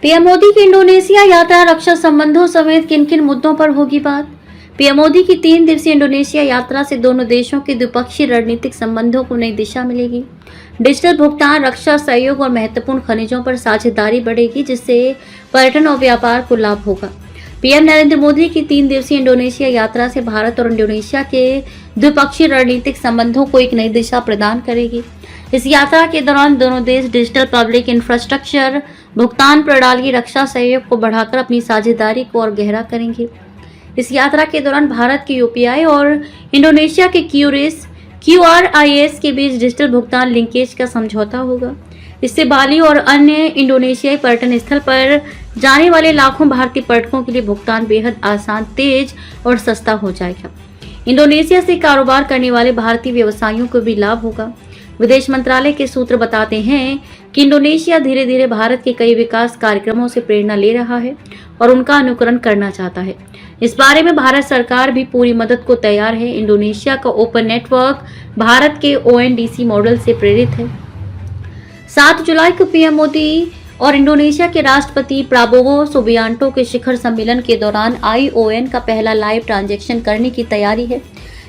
PM Modi की Indonesia यात्रा, रक्षा संबंधों समेत किन किन मुद्दों पर होगी बात। पीएम मोदी की 3 दिवसीय इंडोनेशिया यात्रा से दोनों देशों के द्विपक्षीय रणनीतिक संबंधों को नई दिशा मिलेगी। डिजिटल भुगतान, रक्षा सहयोग और महत्वपूर्ण खनिजों पर साझेदारी बढ़ेगी, जिससे पर्यटन और व्यापार को लाभ होगा। पीएम नरेंद्र मोदी की 3 दिवसीय इंडोनेशिया यात्रा से भारत और इंडोनेशिया के द्विपक्षीय रणनीतिक संबंधों को एक नई दिशा प्रदान करेगी। इस यात्रा के दौरान दोनों देश डिजिटल पब्लिक इंफ्रास्ट्रक्चर, भुगतान प्रणाली, रक्षा सहयोग को बढ़ाकर अपनी साझेदारी को और गहरा करेंगे। इस यात्रा के दौरान भारत के यूपीआई और इंडोनेशिया के QRIS के बीच डिजिटल भुगतान लिंकेज का समझौता होगा। इससे बाली और अन्य इंडोनेशियाई पर्यटन स्थल पर जाने वाले लाखों भारतीय पर्यटकों के लिए भुगतान बेहद आसान, तेज और सस्ता हो जाएगा। इंडोनेशिया से कारोबार करने वाले भारतीय व्यवसायियों को भी लाभ होगा। विदेश मंत्रालय के सूत्र बताते हैं कि इंडोनेशिया धीरे धीरे भारत के कई विकास कार्यक्रमों से प्रेरणा ले रहा है और उनका अनुकरण करना चाहता है। इस बारे में भारत सरकार भी पूरी मदद को तैयार है। इंडोनेशिया का ओपन नेटवर्क भारत के ONDC मॉडल से प्रेरित है। 7 जुलाई को पीएम मोदी और इंडोनेशिया के राष्ट्रपति प्राबोवो सुबियांटो के शिखर सम्मेलन के दौरान ION का पहला लाइव ट्रांजैक्शन करने की तैयारी है।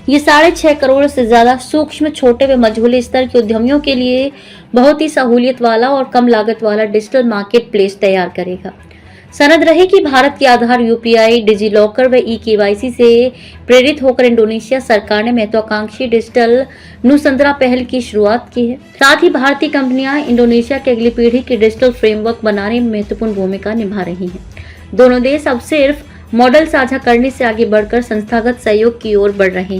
ये 6.5 करोड़ से ज्यादा सूक्ष्म, छोटे व मझोले स्तर के उद्यमियों के लिए बहुत ही सहूलियत वाला और कम लागत वाला डिजिटल मार्केट प्लेस तैयार करेगा। सनद रहे कि भारत के आधार यूपीआई, डिजिलॉकर व eKYC से प्रेरित होकर इंडोनेशिया सरकार ने महत्वाकांक्षी डिजिटल नुसंदरा पहल की शुरुआत की है। साथ ही भारतीय कंपनियां इंडोनेशिया की अगली पीढ़ी की डिजिटल फ्रेमवर्क बनाने में महत्वपूर्ण भूमिका निभा रही हैं। दोनों देश अब सिर्फ मॉडल साझा करने से आगे बढ़कर संस्थागत सहयोग की ओर बढ़ रहे हैं।